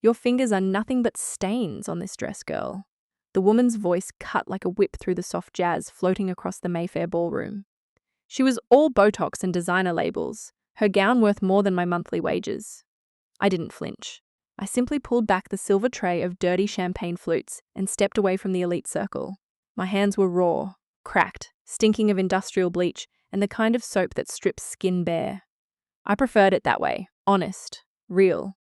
Your fingers are nothing but stains on this dress, girl. The woman's voice cut like a whip through the soft jazz floating across the Mayfair ballroom. She was all Botox and designer labels, her gown worth more than my monthly wages. I didn't flinch. I simply pulled back the silver tray of dirty champagne flutes and stepped away from the elite circle. My hands were raw, cracked, stinking of industrial bleach and the kind of soap that strips skin bare. I preferred it that way, honest, real.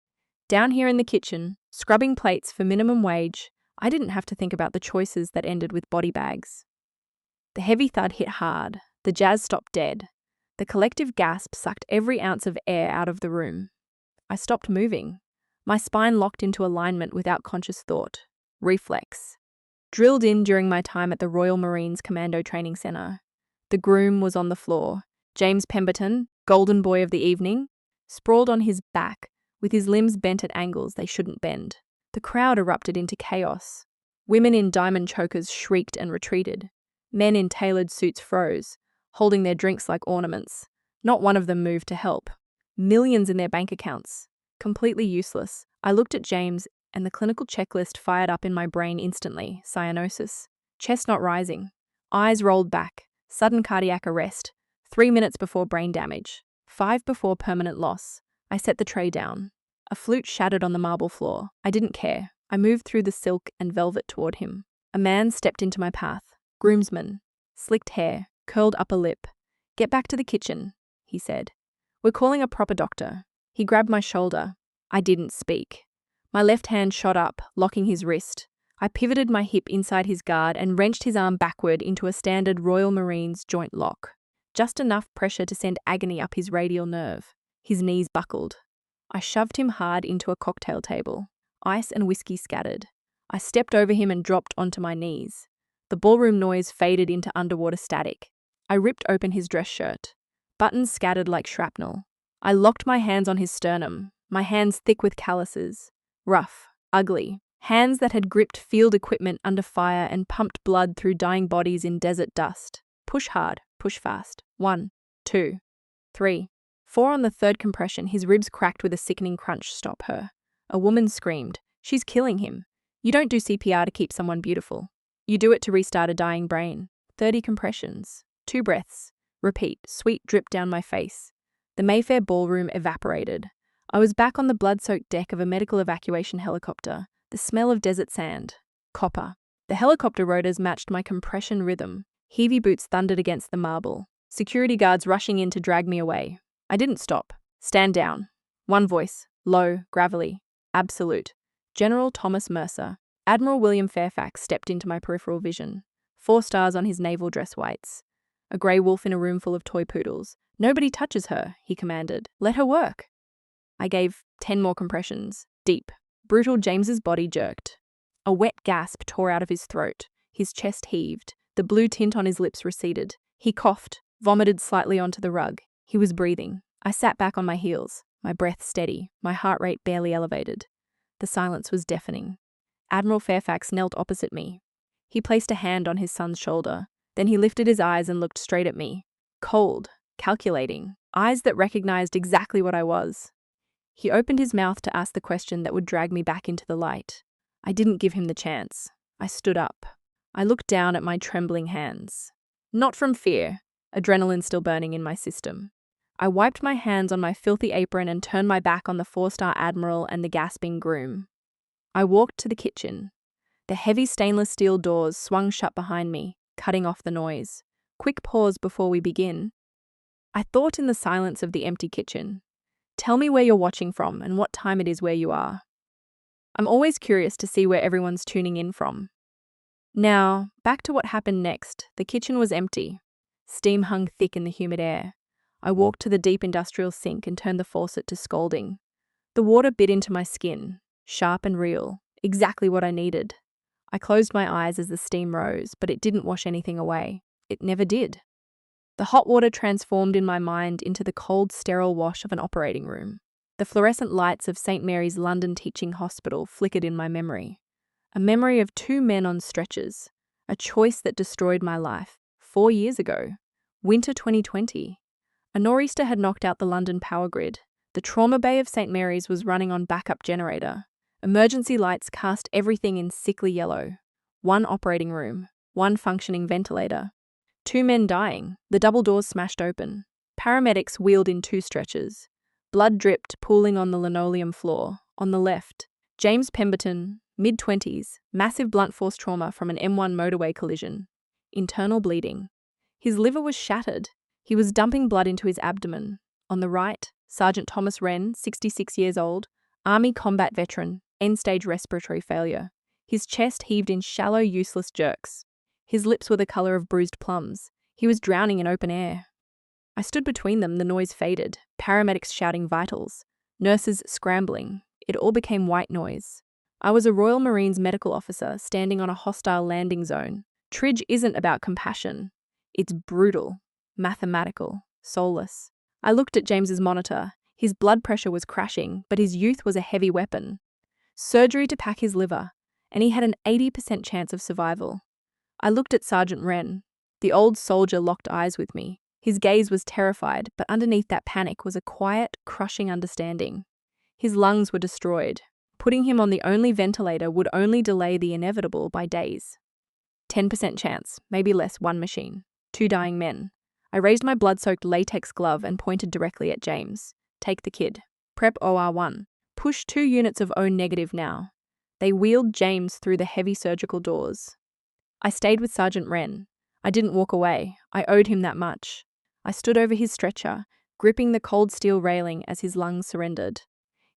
Down here in the kitchen, scrubbing plates for minimum wage, I didn't have to think about the choices that ended with body bags. The heavy thud hit hard. The jazz stopped dead. The collective gasp sucked every ounce of air out of the room. I stopped moving. My spine locked into alignment without conscious thought. Reflex. Drilled in during my time at the Royal Marines Commando Training Centre. The groom was on the floor. James Pemberton, golden boy of the evening, sprawled on his back, with his limbs bent at angles they shouldn't bend. The crowd erupted into chaos. Women in diamond chokers shrieked and retreated. Men in tailored suits froze, holding their drinks like ornaments. Not one of them moved to help. Millions in their bank accounts. Completely useless. I looked at James, and the clinical checklist fired up in my brain instantly. Cyanosis. Chest not rising. Eyes rolled back. Sudden cardiac arrest. 3 minutes before brain damage. 5 before permanent loss. I set the tray down. A flute shattered on the marble floor. I didn't care. I moved through the silk and velvet toward him. A man stepped into my path. Groomsman. Slicked hair. Curled upper lip. "Get back to the kitchen," he said. "We're calling a proper doctor." He grabbed my shoulder. I didn't speak. My left hand shot up, locking his wrist. I pivoted my hip inside his guard and wrenched his arm backward into a standard Royal Marines joint lock. Just enough pressure to send agony up his radial nerve. His knees buckled. I shoved him hard into a cocktail table. Ice and whiskey scattered. I stepped over him and dropped onto my knees. The ballroom noise faded into underwater static. I ripped open his dress shirt. Buttons scattered like shrapnel. I locked my hands on his sternum, my hands thick with calluses. Rough, ugly. Hands that had gripped field equipment under fire and pumped blood through dying bodies in desert dust. Push hard, push fast. 1, 2, 3, 4 on the third compression, his ribs cracked with a sickening crunch. Stop her. A woman screamed. She's killing him. You don't do CPR to keep someone beautiful. You do it to restart a dying brain. 30 compressions. 2 breaths. Repeat. Sweat dripped down my face. The Mayfair ballroom evaporated. I was back on the blood-soaked deck of a medical evacuation helicopter. The smell of desert sand. Copper. The helicopter rotors matched my compression rhythm. Heavy boots thundered against the marble. Security guards rushing in to drag me away. I didn't stop. Stand down. One voice. Low, gravelly. Absolute. General Thomas Mercer. Admiral William Fairfax stepped into my peripheral vision. 4 stars on his naval dress whites. A grey wolf in a room full of toy poodles. "Nobody touches her," he commanded. "Let her work." I gave 10 more compressions. Deep. Brutal James's body jerked. A wet gasp tore out of his throat. His chest heaved. The blue tint on his lips receded. He coughed, vomited slightly onto the rug. He was breathing. I sat back on my heels, my breath steady, my heart rate barely elevated. The silence was deafening. Admiral Fairfax knelt opposite me. He placed a hand on his son's shoulder. Then he lifted his eyes and looked straight at me. Cold, calculating, eyes that recognized exactly what I was. He opened his mouth to ask the question that would drag me back into the light. I didn't give him the chance. I stood up. I looked down at my trembling hands. Not from fear, adrenaline still burning in my system. I wiped my hands on my filthy apron and turned my back on the 4-star Admiral and the gasping groom. I walked to the kitchen. The heavy stainless steel doors swung shut behind me, cutting off the noise. Quick pause before we begin. I thought in the silence of the empty kitchen. Tell me where you're watching from and what time it is where you are. I'm always curious to see where everyone's tuning in from. Now, back to what happened next. The kitchen was empty. Steam hung thick in the humid air. I walked to the deep industrial sink and turned the faucet to scalding. The water bit into my skin, sharp and real, exactly what I needed. I closed my eyes as the steam rose, but it didn't wash anything away. It never did. The hot water transformed in my mind into the cold, sterile wash of an operating room. The fluorescent lights of St. Mary's London Teaching Hospital flickered in my memory. A memory of 2 men on stretchers. A choice that destroyed my life. 4 years ago. Winter 2020. A nor'easter had knocked out the London power grid. The trauma bay of St. Mary's was running on backup generator. Emergency lights cast everything in sickly yellow. One operating room, one functioning ventilator. 2 men dying, the double doors smashed open. Paramedics wheeled in 2 stretchers. Blood dripped, pooling on the linoleum floor. On the left, James Pemberton, mid-20s, massive blunt force trauma from an M1 motorway collision. Internal bleeding. His liver was shattered. He was dumping blood into his abdomen. On the right, Sergeant Thomas Wren, 66 years old, Army combat veteran, end-stage respiratory failure. His chest heaved in shallow, useless jerks. His lips were the color of bruised plums. He was drowning in open air. I stood between them, the noise faded, paramedics shouting vitals, nurses scrambling. It all became white noise. I was a Royal Marines medical officer standing on a hostile landing zone. Tridge isn't about compassion. It's brutal, mathematical, soulless. I looked at James's monitor. His blood pressure was crashing, but his youth was a heavy weapon. Surgery to pack his liver, and he had an 80% chance of survival. I looked at Sergeant Wren. The old soldier locked eyes with me. His gaze was terrified, but underneath that panic was a quiet, crushing understanding. His lungs were destroyed. Putting him on the only ventilator would only delay the inevitable by days. 10% chance, maybe less, 1 machine. 2 dying men. I raised my blood-soaked latex glove and pointed directly at James. Take the kid. Prep OR1. Push 2 units of O negative now. They wheeled James through the heavy surgical doors. I stayed with Sergeant Wren. I didn't walk away. I owed him that much. I stood over his stretcher, gripping the cold steel railing as his lungs surrendered.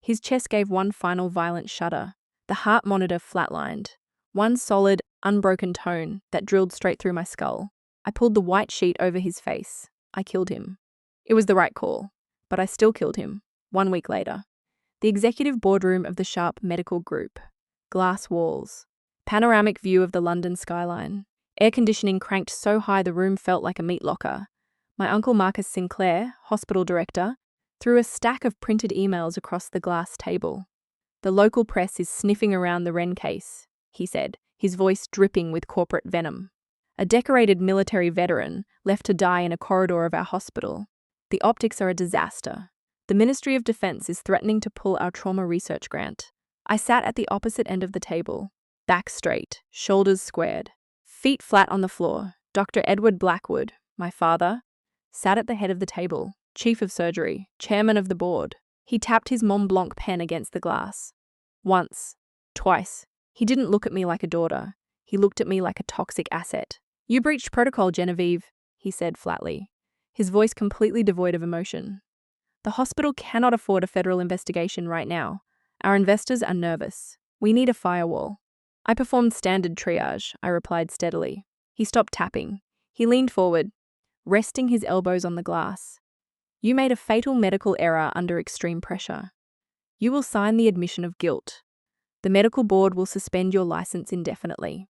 His chest gave one final violent shudder. The heart monitor flatlined. One solid, unbroken tone that drilled straight through my skull. I pulled the white sheet over his face. I killed him. It was the right call, but I still killed him. 1 week later. The executive boardroom of the Sharp Medical Group. Glass walls. Panoramic view of the London skyline. Air conditioning cranked so high the room felt like a meat locker. My uncle Marcus Sinclair, hospital director, threw a stack of printed emails across the glass table. The local press is sniffing around the Wren case, he said, his voice dripping with corporate venom. A decorated military veteran left to die in a corridor of our hospital. The optics are a disaster. The Ministry of Defense is threatening to pull our trauma research grant. I sat at the opposite end of the table, back straight, shoulders squared, feet flat on the floor. Dr. Edward Blackwood, my father, sat at the head of the table, chief of surgery, chairman of the board. He tapped his Mont Blanc pen against the glass. Once, twice. He didn't look at me like a daughter. He looked at me like a toxic asset. You breached protocol, Genevieve, he said flatly, his voice completely devoid of emotion. The hospital cannot afford a federal investigation right now. Our investors are nervous. We need a firewall. I performed standard triage, I replied steadily. He stopped tapping. He leaned forward, resting his elbows on the glass. You made a fatal medical error under extreme pressure. You will sign the admission of guilt. The medical board will suspend your license indefinitely.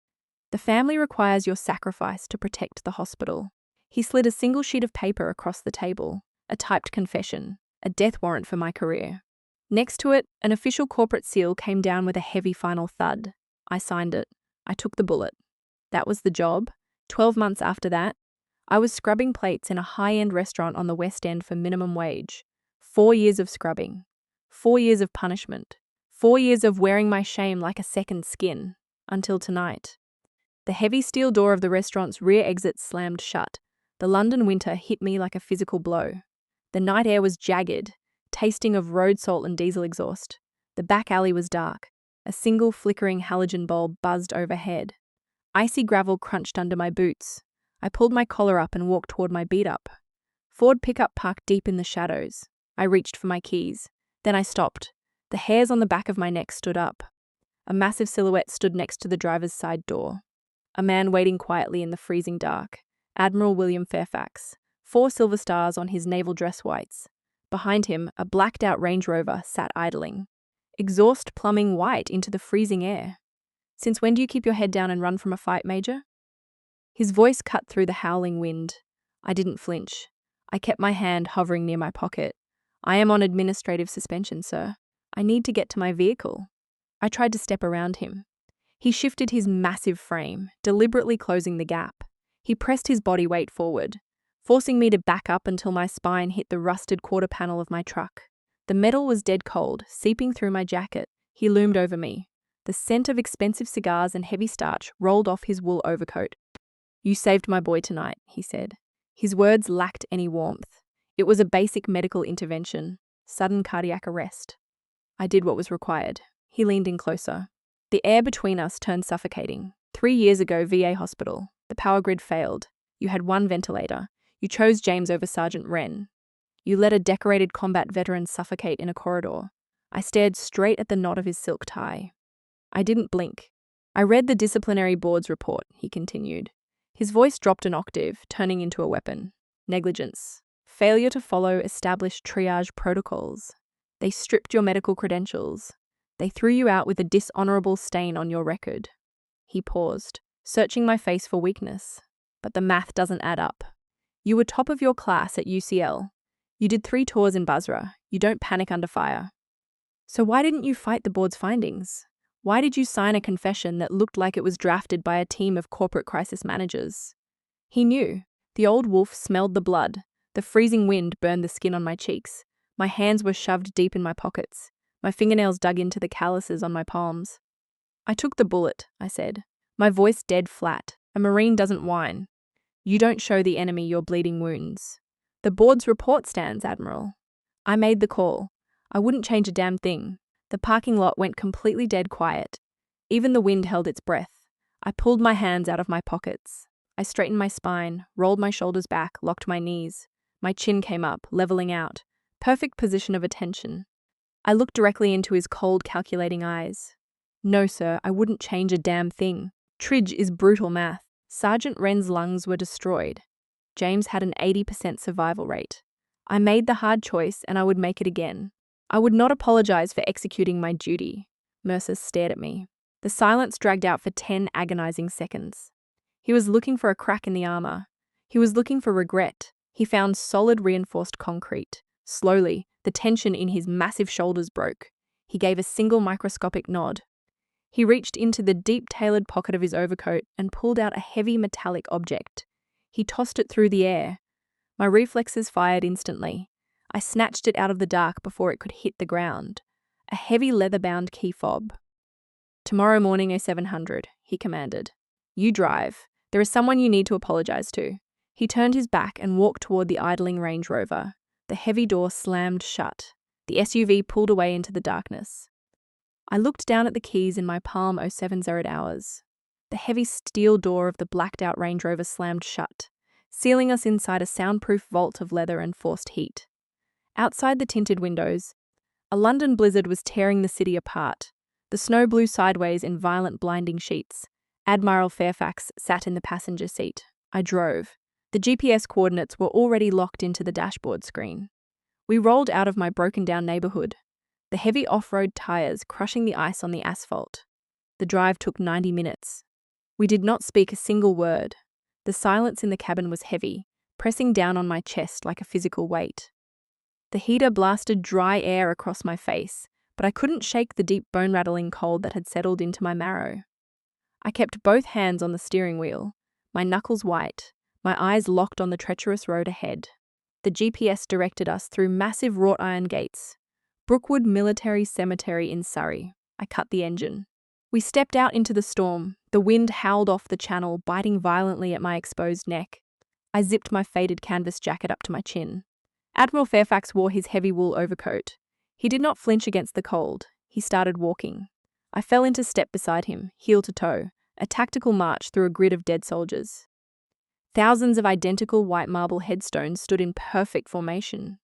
The family requires your sacrifice to protect the hospital. He slid a single sheet of paper across the table, a typed confession, a death warrant for my career. Next to it, an official corporate seal came down with a heavy final thud. I signed it. I took the bullet. That was the job. 12 months after that, I was scrubbing plates in a high-end restaurant on the West End for minimum wage. 4 years of scrubbing. 4 years of punishment. 4 years of wearing my shame like a second skin. Until tonight. The heavy steel door of the restaurant's rear exit slammed shut. The London winter hit me like a physical blow. The night air was jagged, tasting of road salt and diesel exhaust. The back alley was dark. A single flickering halogen bulb buzzed overhead. Icy gravel crunched under my boots. I pulled my collar up and walked toward my beat-up. Ford pickup parked deep in the shadows. I reached for my keys. Then I stopped. The hairs on the back of my neck stood up. A massive silhouette stood next to the driver's side door. A man waiting quietly in the freezing dark. Admiral William Fairfax. 4 silver stars on his naval dress whites. Behind him, a blacked-out Range Rover sat idling. Exhaust plumbing white into the freezing air. Since when do you keep your head down and run from a fight, Major? His voice cut through the howling wind. I didn't flinch. I kept my hand hovering near my pocket. I am on administrative suspension, sir. I need to get to my vehicle. I tried to step around him. He shifted his massive frame, deliberately closing the gap. He pressed his body weight forward, forcing me to back up until my spine hit the rusted quarter panel of my truck. The metal was dead cold, seeping through my jacket. He loomed over me. The scent of expensive cigars and heavy starch rolled off his wool overcoat. "You saved my boy tonight," he said. His words lacked any warmth. It was a basic medical intervention, sudden cardiac arrest. I did what was required. He leaned in closer. The air between us turned suffocating. 3 years ago, VA hospital. The power grid failed. You had one ventilator. You chose James over Sergeant Wren. You let a decorated combat veteran suffocate in a corridor. I stared straight at the knot of his silk tie. I didn't blink. "I read the disciplinary board's report," he continued. His voice dropped an octave, turning into a weapon. "Negligence. Failure to follow established triage protocols. They stripped your medical credentials. They threw you out with a dishonorable stain on your record." He paused, searching my face for weakness. "But the math doesn't add up. You were top of your class at UCL. You did 3 tours in Basra. You don't panic under fire. So why didn't you fight the board's findings? Why did you sign a confession that looked like it was drafted by a team of corporate crisis managers?" He knew. The old wolf smelled the blood. The freezing wind burned the skin on my cheeks. My hands were shoved deep in my pockets. My fingernails dug into the calluses on my palms. "I took the bullet," I said, my voice dead flat. "A Marine doesn't whine. You don't show the enemy your bleeding wounds. The board's report stands, Admiral. I made the call. I wouldn't change a damn thing." The parking lot went completely dead quiet. Even the wind held its breath. I pulled my hands out of my pockets. I straightened my spine, rolled my shoulders back, locked my knees. My chin came up, leveling out. Perfect position of attention. I looked directly into his cold, calculating eyes. "No, sir, I wouldn't change a damn thing. Tridge is brutal math. Sergeant Wren's lungs were destroyed. James had an 80% survival rate. I made the hard choice, and I would make it again. I would not apologize for executing my duty." Mercer stared at me. The silence dragged out for 10 agonizing seconds. He was looking for a crack in the armor. He was looking for regret. He found solid reinforced concrete. Slowly, the tension in his massive shoulders broke. He gave a single microscopic nod. He reached into the deep-tailored pocket of his overcoat and pulled out a heavy metallic object. He tossed it through the air. My reflexes fired instantly. I snatched it out of the dark before it could hit the ground. A heavy leather-bound key fob. "Tomorrow morning, A700, he commanded. "You drive. There is someone you need to apologize to." He turned his back and walked toward the idling Range Rover. The heavy door slammed shut. The SUV pulled away into the darkness. I looked down at the keys in my palm 070 hours. The heavy steel door of the blacked-out Range Rover slammed shut, sealing us inside a soundproof vault of leather and forced heat. Outside the tinted windows, a London blizzard was tearing the city apart. The snow blew sideways in violent, blinding sheets. Admiral Fairfax sat in the passenger seat. I drove. The GPS coordinates were already locked into the dashboard screen. We rolled out of my broken-down neighborhood, the heavy off-road tires crushing the ice on the asphalt. The drive took 90 minutes. We did not speak a single word. The silence in the cabin was heavy, pressing down on my chest like a physical weight. The heater blasted dry air across my face, but I couldn't shake the deep bone-rattling cold that had settled into my marrow. I kept both hands on the steering wheel, my knuckles white, my eyes locked on the treacherous road ahead. The GPS directed us through massive wrought iron gates. Brookwood Military Cemetery in Surrey. I cut the engine. We stepped out into the storm. The wind howled off the channel, biting violently at my exposed neck. I zipped my faded canvas jacket up to my chin. Admiral Fairfax wore his heavy wool overcoat. He did not flinch against the cold. He started walking. I fell into step beside him, heel to toe, a tactical march through a grid of dead soldiers. Thousands of identical white marble headstones stood in perfect formation.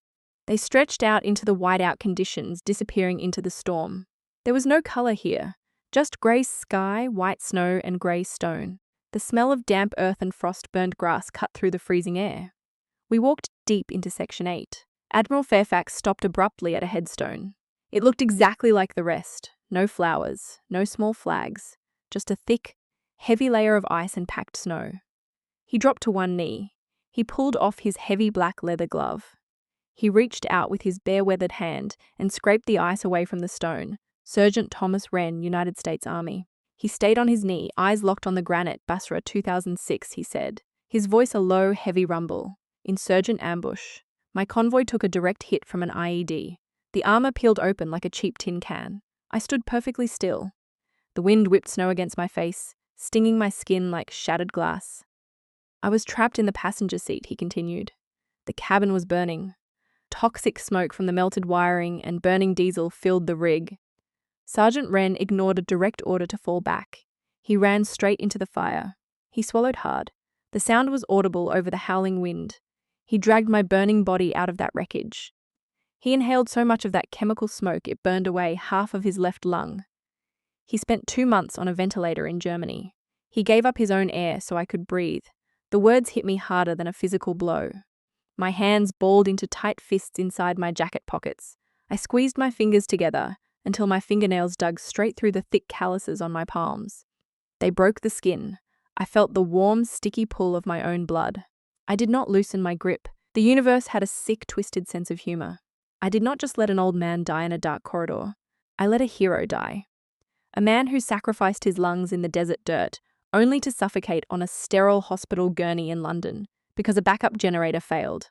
They stretched out into the whiteout conditions, disappearing into the storm. There was no color here, just grey sky, white snow, and grey stone. The smell of damp earth and frost-burned grass cut through the freezing air. We walked deep into Section 8. Admiral Fairfax stopped abruptly at a headstone. It looked exactly like the rest. No flowers, no small flags, just a thick, heavy layer of ice and packed snow. He dropped to one knee. He pulled off his heavy black leather glove. He reached out with his bare-weathered hand and scraped the ice away from the stone. Sergeant Thomas Wren, United States Army. He stayed on his knee, eyes locked on the granite. Basra 2006, he said. His voice a low, heavy rumble. Insurgent ambush. My convoy took a direct hit from an IED. The armor peeled open like a cheap tin can. I stood perfectly still. The wind whipped snow against my face, stinging my skin like shattered glass. I was trapped in the passenger seat, he continued. The cabin was burning. Toxic smoke from the melted wiring and burning diesel filled the rig. Sergeant Wren ignored a direct order to fall back. He ran straight into the fire. He swallowed hard. The sound was audible over the howling wind. He dragged my burning body out of that wreckage. He inhaled so much of that chemical smoke it burned away half of his left lung. He spent 2 months on a ventilator in Germany. He gave up his own air so I could breathe. The words hit me harder than a physical blow. My hands balled into tight fists inside my jacket pockets. I squeezed my fingers together until my fingernails dug straight through the thick calluses on my palms. They broke the skin. I felt the warm, sticky pull of my own blood. I did not loosen my grip. The universe had a sick, twisted sense of humor. I did not just let an old man die in a dark corridor. I let a hero die. A man who sacrificed his lungs in the desert dirt, only to suffocate on a sterile hospital gurney in London because a backup generator failed.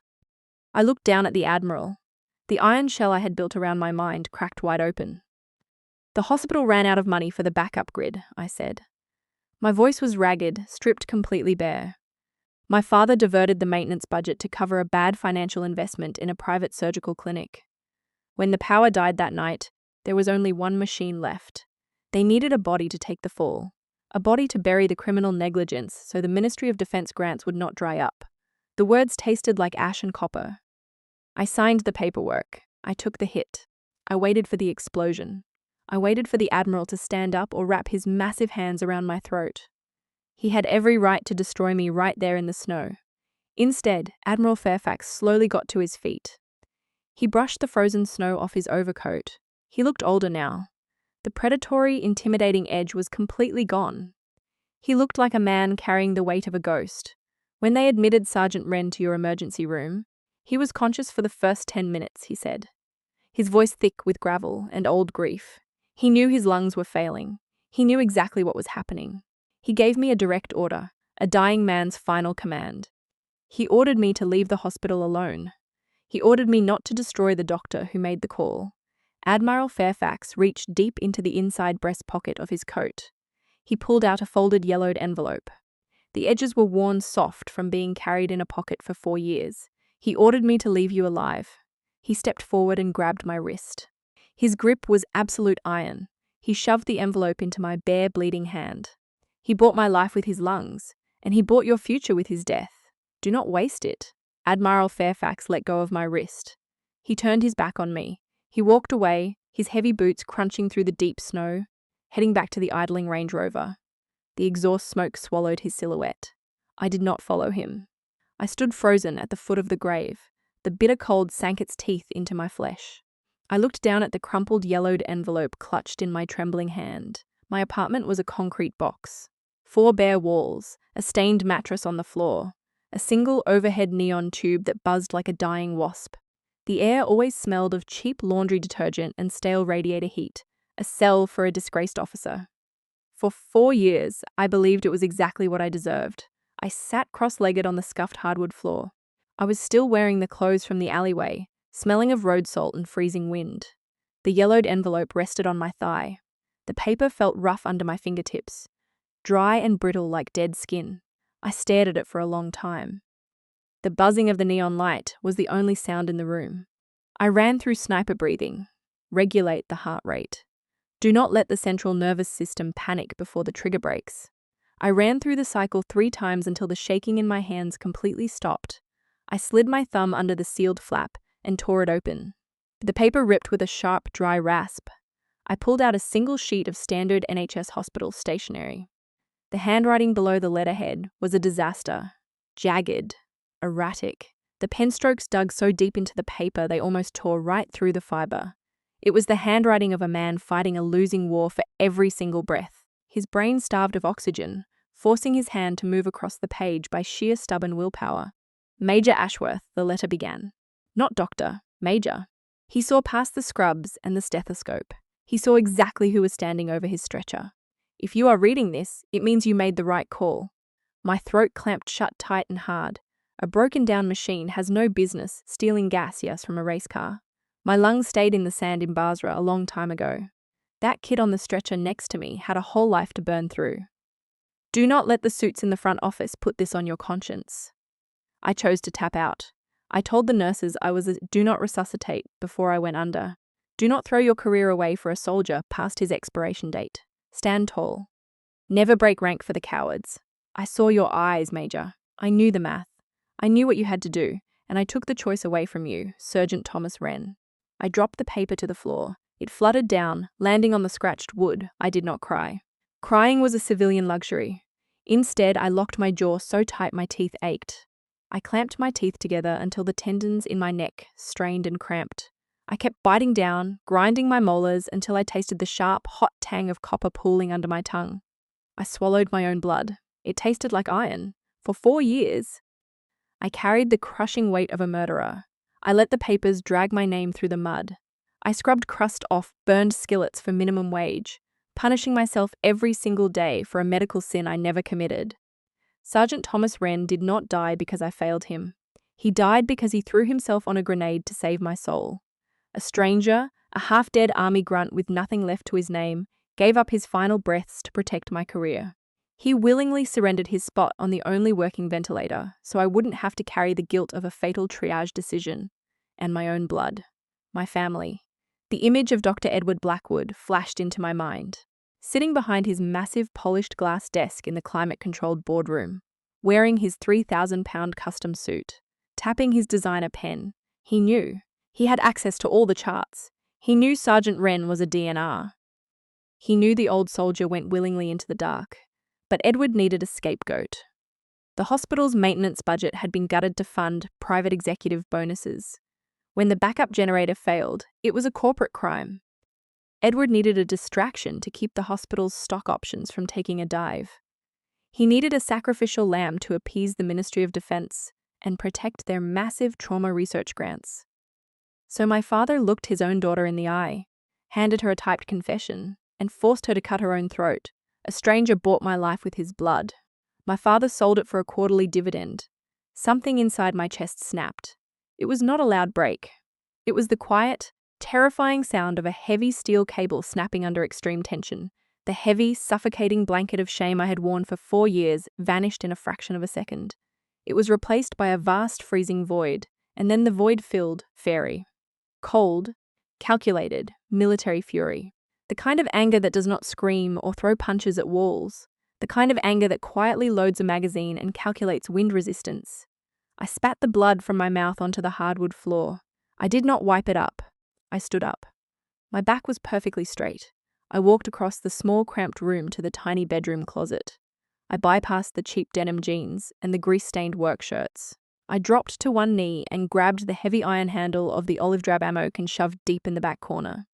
I looked down at the Admiral. The iron shell I had built around my mind cracked wide open. The hospital ran out of money for the backup grid, I said. My voice was ragged, stripped completely bare. My father diverted the maintenance budget to cover a bad financial investment in a private surgical clinic. When the power died that night, there was only one machine left. They needed a body to take the fall, a body to bury the criminal negligence so the Ministry of Defense grants would not dry up. The words tasted like ash and copper. I signed the paperwork. I took the hit. I waited for the explosion. I waited for the Admiral to stand up or wrap his massive hands around my throat. He had every right to destroy me right there in the snow. Instead, Admiral Fairfax slowly got to his feet. He brushed the frozen snow off his overcoat. He looked older now. The predatory, intimidating edge was completely gone. He looked like a man carrying the weight of a ghost. When they admitted Sergeant Wren to your emergency room, he was conscious for the first 10 minutes, he said. His voice thick with gravel and old grief. He knew his lungs were failing. He knew exactly what was happening. He gave me a direct order, a dying man's final command. He ordered me to leave the hospital alone. He ordered me not to destroy the doctor who made the call. Admiral Fairfax reached deep into the inside breast pocket of his coat. He pulled out a folded yellowed envelope. The edges were worn soft from being carried in a pocket for 4 years. He ordered me to leave you alive. He stepped forward and grabbed my wrist. His grip was absolute iron. He shoved the envelope into my bare, bleeding hand. He bought my life with his lungs, and he bought your future with his death. Do not waste it. Admiral Fairfax let go of my wrist. He turned his back on me. He walked away, his heavy boots crunching through the deep snow, heading back to the idling Range Rover. The exhaust smoke swallowed his silhouette. I did not follow him. I stood frozen at the foot of the grave. The bitter cold sank its teeth into my flesh. I looked down at the crumpled yellowed envelope clutched in my trembling hand. My apartment was a concrete box. 4 bare walls, a stained mattress on the floor, a single overhead neon tube that buzzed like a dying wasp. The air always smelled of cheap laundry detergent and stale radiator heat, a cell for a disgraced officer. For 4 years, I believed it was exactly what I deserved. I sat cross-legged on the scuffed hardwood floor. I was still wearing the clothes from the alleyway, smelling of road salt and freezing wind. The yellowed envelope rested on my thigh. The paper felt rough under my fingertips, dry and brittle like dead skin. I stared at it for a long time. The buzzing of the neon light was the only sound in the room. I ran through sniper breathing. Regulate the heart rate. Do not let the central nervous system panic before the trigger breaks. I ran through the cycle 3 times until the shaking in my hands completely stopped. I slid my thumb under the sealed flap and tore it open. The paper ripped with a sharp, dry rasp. I pulled out a single sheet of standard NHS hospital stationery. The handwriting below the letterhead was a disaster. Jagged, erratic. The pen strokes dug so deep into the paper they almost tore right through the fiber. It was the handwriting of a man fighting a losing war for every single breath. His brain starved of oxygen, forcing his hand to move across the page by sheer stubborn willpower. Major Ashworth, the letter began. Not doctor, Major. He saw past the scrubs and the stethoscope. He saw exactly who was standing over his stretcher. If you are reading this, it means you made the right call. My throat clamped shut tight and hard. A broken-down machine has no business stealing gas, yes, from a race car. My lungs stayed in the sand in Basra a long time ago. That kid on the stretcher next to me had a whole life to burn through. Do not let the suits in the front office put this on your conscience. I chose to tap out. I told the nurses I was a do not resuscitate before I went under. Do not throw your career away for a soldier past his expiration date. Stand tall. Never break rank for the cowards. I saw your eyes, Major. I knew the math. I knew what you had to do, and I took the choice away from you, Sergeant Thomas Wren. I dropped the paper to the floor. It fluttered down, landing on the scratched wood. I did not cry. Crying was a civilian luxury. Instead, I locked my jaw so tight my teeth ached. I clamped my teeth together until the tendons in my neck strained and cramped. I kept biting down, grinding my molars until I tasted the sharp, hot tang of copper pooling under my tongue. I swallowed my own blood. It tasted like iron. For 4 years, I carried the crushing weight of a murderer. I let the papers drag my name through the mud. I scrubbed crust off burned skillets for minimum wage, punishing myself every single day for a medical sin I never committed. Sergeant Thomas Wren did not die because I failed him. He died because he threw himself on a grenade to save my soul. A stranger, a half-dead army grunt with nothing left to his name, gave up his final breaths to protect my career. He willingly surrendered his spot on the only working ventilator, so I wouldn't have to carry the guilt of a fatal triage decision. And my own blood. My family. The image of Dr. Edward Blackwood flashed into my mind, sitting behind his massive polished glass desk in the climate-controlled boardroom, wearing his 3,000-pound custom suit, tapping his designer pen. He knew. He had access to all the charts. He knew Sergeant Wren was a DNR. He knew the old soldier went willingly into the dark. But Edward needed a scapegoat. The hospital's maintenance budget had been gutted to fund private executive bonuses. When the backup generator failed, it was a corporate crime. Edward needed a distraction to keep the hospital's stock options from taking a dive. He needed a sacrificial lamb to appease the Ministry of Defense and protect their massive trauma research grants. So my father looked his own daughter in the eye, handed her a typed confession, and forced her to cut her own throat. A stranger bought my life with his blood. My father sold it for a quarterly dividend. Something inside my chest snapped. It was not a loud break. It was the quiet, terrifying sound of a heavy steel cable snapping under extreme tension. The heavy, suffocating blanket of shame I had worn for 4 years vanished in a fraction of a second. It was replaced by a vast freezing void, and then the void filled fairy. Cold, calculated, military fury. The kind of anger that does not scream or throw punches at walls. The kind of anger that quietly loads a magazine and calculates wind resistance. I spat the blood from my mouth onto the hardwood floor. I did not wipe it up. I stood up. My back was perfectly straight. I walked across the small, cramped room to the tiny bedroom closet. I bypassed the cheap denim jeans and the grease-stained work shirts. I dropped to one knee and grabbed the heavy iron handle of the olive drab ammo can shoved deep in the back corner.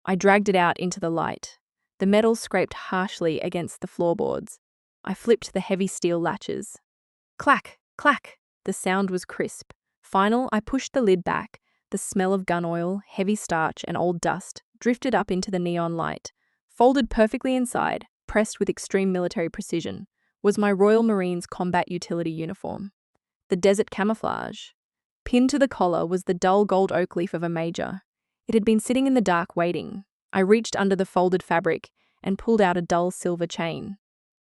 I dragged it out into the light. The metal scraped harshly against the floorboards. I flipped the heavy steel latches. Clack, clack. The sound was crisp. Final, I pushed the lid back. The smell of gun oil, heavy starch, and old dust drifted up into the neon light. Folded perfectly inside, pressed with extreme military precision, was my Royal Marines combat utility uniform. The desert camouflage. Pinned to the collar was the dull gold oak leaf of a major. It had been sitting in the dark waiting. I reached under the folded fabric and pulled out a dull silver chain.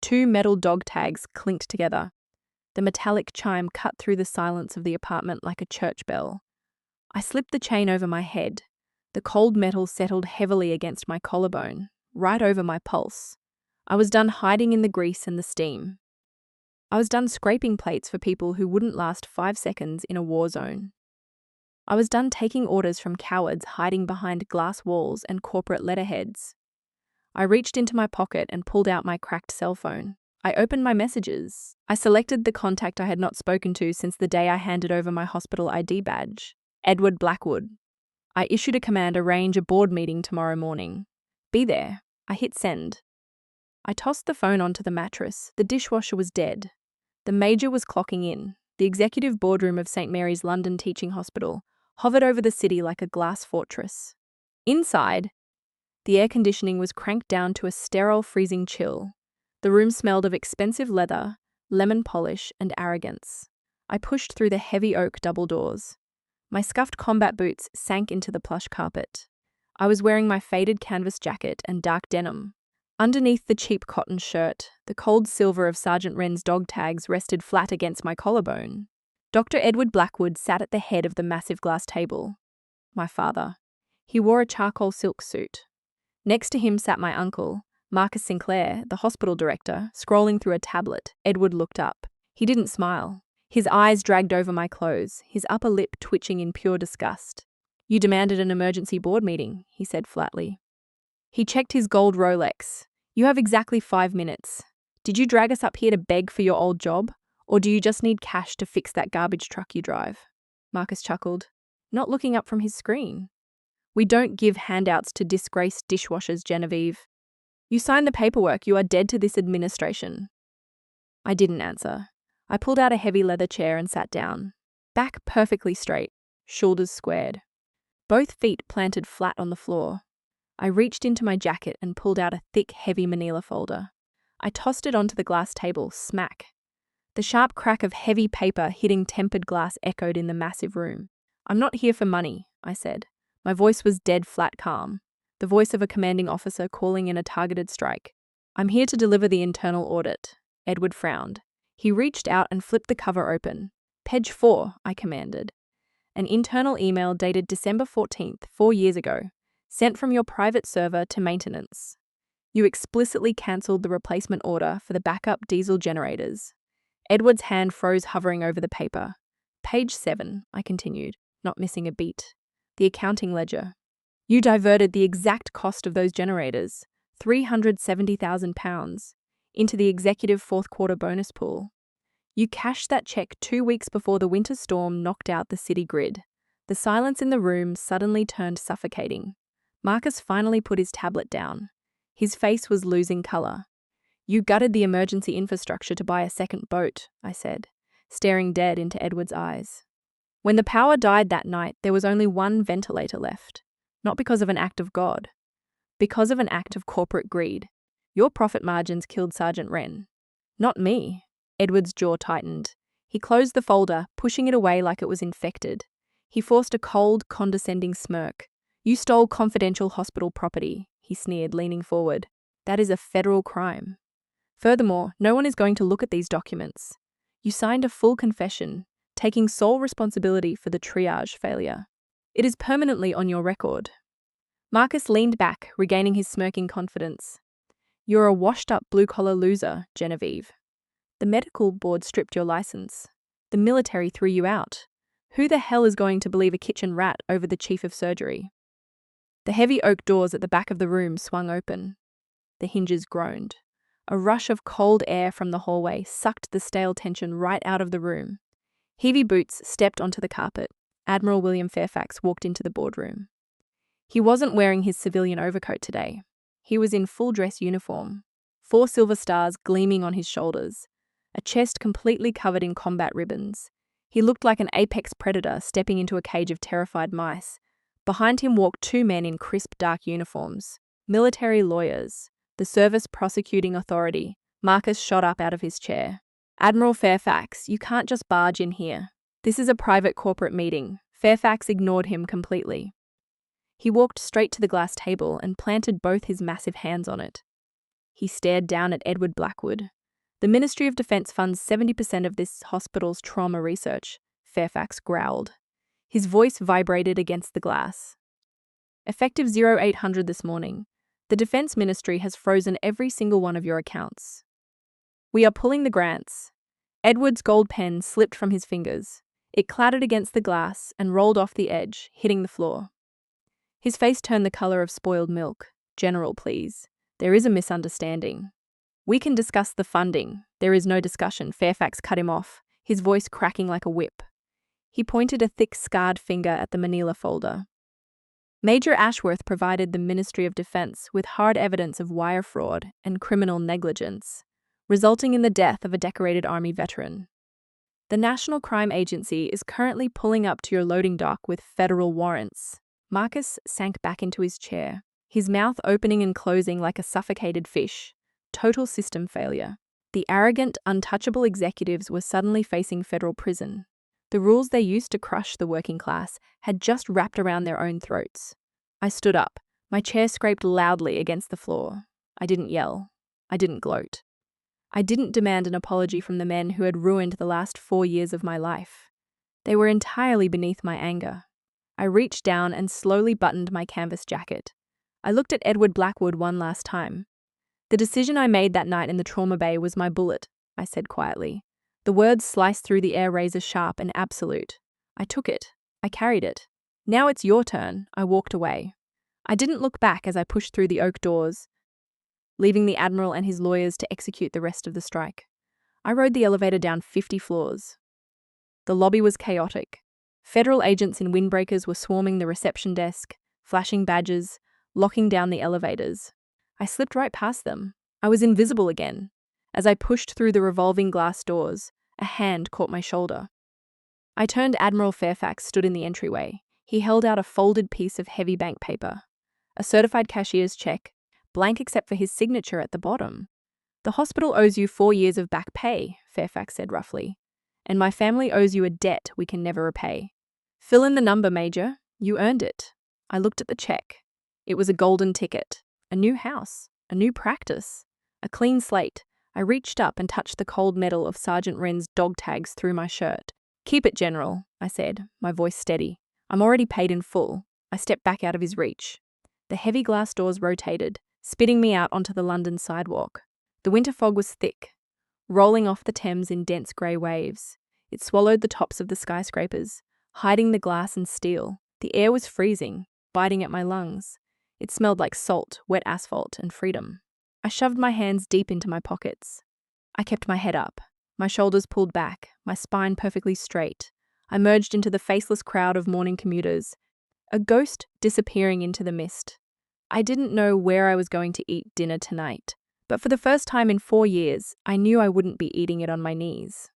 2 metal dog tags clinked together. The metallic chime cut through the silence of the apartment like a church bell. I slipped the chain over my head. The cold metal settled heavily against my collarbone, right over my pulse. I was done hiding in the grease and the steam. I was done scraping plates for people who wouldn't last 5 seconds in a war zone. I was done taking orders from cowards hiding behind glass walls and corporate letterheads. I reached into my pocket and pulled out my cracked cell phone. I opened my messages. I selected the contact I had not spoken to since the day I handed over my hospital ID badge. Edward Blackwood. I issued a command: arrange a board meeting tomorrow morning. Be there. I hit send. I tossed the phone onto the mattress. The dishwasher was dead. The major was clocking in. The executive boardroom of St. Mary's London Teaching Hospital hovered over the city like a glass fortress. Inside, the air conditioning was cranked down to a sterile, freezing chill. The room smelled of expensive leather, lemon polish, and arrogance. I pushed through the heavy oak double doors. My scuffed combat boots sank into the plush carpet. I was wearing my faded canvas jacket and dark denim. Underneath the cheap cotton shirt, the cold silver of Sergeant Wren's dog tags rested flat against my collarbone. Dr. Edward Blackwood sat at the head of the massive glass table. My father. He wore a charcoal silk suit. Next to him sat my uncle, Marcus Sinclair, the hospital director, scrolling through a tablet. Edward looked up. He didn't smile. His eyes dragged over my clothes, his upper lip twitching in pure disgust. "You demanded an emergency board meeting," he said flatly. He checked his gold Rolex. "You have exactly 5 minutes. Did you drag us up here to beg for your old job? Or do you just need cash to fix that garbage truck you drive?" Marcus chuckled, not looking up from his screen. "We don't give handouts to disgraced dishwashers, Genevieve. You signed the paperwork. You are dead to this administration." I didn't answer. I pulled out a heavy leather chair and sat down. Back perfectly straight, shoulders squared. Both feet planted flat on the floor. I reached into my jacket and pulled out a thick, heavy manila folder. I tossed it onto the glass table, smack. The sharp crack of heavy paper hitting tempered glass echoed in the massive room. "I'm not here for money," I said. My voice was dead flat calm, the voice of a commanding officer calling in a targeted strike. "I'm here to deliver the internal audit." Edward frowned. He reached out and flipped the cover open. "Page 4, I commanded. "An internal email dated December 14th, 4 years ago, sent from your private server to maintenance. You explicitly cancelled the replacement order for the backup diesel generators." Edward's hand froze hovering over the paper. "Page 7, I continued, not missing a beat. "The accounting ledger. You diverted the exact cost of those generators, £370,000, into the executive fourth quarter bonus pool. You cashed that check 2 weeks before the winter storm knocked out the city grid." The silence in the room suddenly turned suffocating. Marcus finally put his tablet down. His face was losing colour. "You gutted the emergency infrastructure to buy a second boat," I said, staring dead into Edward's eyes. "When the power died that night, there was only one ventilator left. Not because of an act of God. Because of an act of corporate greed. Your profit margins killed Sergeant Wren. Not me." Edward's jaw tightened. He closed the folder, pushing it away like it was infected. He forced a cold, condescending smirk. "You stole confidential hospital property," he sneered, leaning forward. "That is a federal crime. Furthermore, no one is going to look at these documents. You signed a full confession, taking sole responsibility for the triage failure. It is permanently on your record." Marcus leaned back, regaining his smirking confidence. "You're a washed-up blue-collar loser, Genevieve. The medical board stripped your license. The military threw you out. Who the hell is going to believe a kitchen rat over the chief of surgery?" The heavy oak doors at the back of the room swung open. The hinges groaned. A rush of cold air from the hallway sucked the stale tension right out of the room. Heavy boots stepped onto the carpet. Admiral William Fairfax walked into the boardroom. He wasn't wearing his civilian overcoat today. He was in full-dress uniform, 4 silver stars gleaming on his shoulders, a chest completely covered in combat ribbons. He looked like an apex predator stepping into a cage of terrified mice. Behind him walked 2 men in crisp, dark uniforms, military lawyers, the service prosecuting authority. Marcus shot up out of his chair. "Admiral Fairfax, you can't just barge in here. This is a private corporate meeting." Fairfax ignored him completely. He walked straight to the glass table and planted both his massive hands on it. He stared down at Edward Blackwood. "The Ministry of Defense funds 70% of this hospital's trauma research," Fairfax growled. His voice vibrated against the glass. "Effective 0800 this morning, the Defense Ministry has frozen every single one of your accounts. We are pulling the grants." Edward's gold pen slipped from his fingers. It clattered against the glass and rolled off the edge, hitting the floor. His face turned the color of spoiled milk. "General, please. There is a misunderstanding." "We can discuss the funding. There is no discussion," Fairfax cut him off, his voice cracking like a whip. He pointed a thick, scarred finger at the manila folder. "Major Ashworth provided the Ministry of Defense with hard evidence of wire fraud and criminal negligence, resulting in the death of a decorated Army veteran. The National Crime Agency is currently pulling up to your loading dock with federal warrants." Marcus sank back into his chair, his mouth opening and closing like a suffocated fish. Total system failure. The arrogant, untouchable executives were suddenly facing federal prison. The rules they used to crush the working class had just wrapped around their own throats. I stood up, My chair scraped loudly against the floor. I didn't yell. I didn't gloat. I didn't demand an apology from the men who had ruined the last 4 years of my life. They were entirely beneath my anger. I reached down and slowly buttoned my canvas jacket. I looked at Edward Blackwood one last time. The decision I made that night in the trauma bay was my bullet, I said quietly. The words sliced through the air razor sharp and absolute. I took it. I carried it. Now it's your turn. I walked away. I didn't look back as I pushed through the oak doors, leaving the Admiral and his lawyers to execute the rest of the strike. I rode the elevator down 50 floors. The lobby was chaotic. Federal agents in windbreakers were swarming the reception desk, flashing badges, locking down the elevators. I slipped right past them. I was invisible again. As I pushed through the revolving glass doors, a hand caught my shoulder. I turned. Admiral Fairfax stood in the entryway. He held out a folded piece of heavy bank paper. A certified cashier's check, blank except for his signature at the bottom. The hospital owes you 4 years of back pay, Fairfax said roughly. And my family owes you a debt we can never repay. Fill in the number, Major. You earned it. I looked at the check. It was a golden ticket. A new house. A new practice. A clean slate. I reached up and touched the cold metal of Sergeant Wren's dog tags through my shirt. Keep it, General, I said, my voice steady. I'm already paid in full. I stepped back out of his reach. The heavy glass doors rotated, spitting me out onto the London sidewalk. The winter fog was thick, rolling off the Thames in dense grey waves. It swallowed the tops of the skyscrapers, hiding the glass and steel. The air was freezing, biting at my lungs. It smelled like salt, wet asphalt, and freedom. I shoved my hands deep into my pockets. I kept my head up, my shoulders pulled back, my spine perfectly straight. I merged into the faceless crowd of morning commuters, a ghost disappearing into the mist. I didn't know where I was going to eat dinner tonight, but for the first time in 4 years, I knew I wouldn't be eating it on my knees.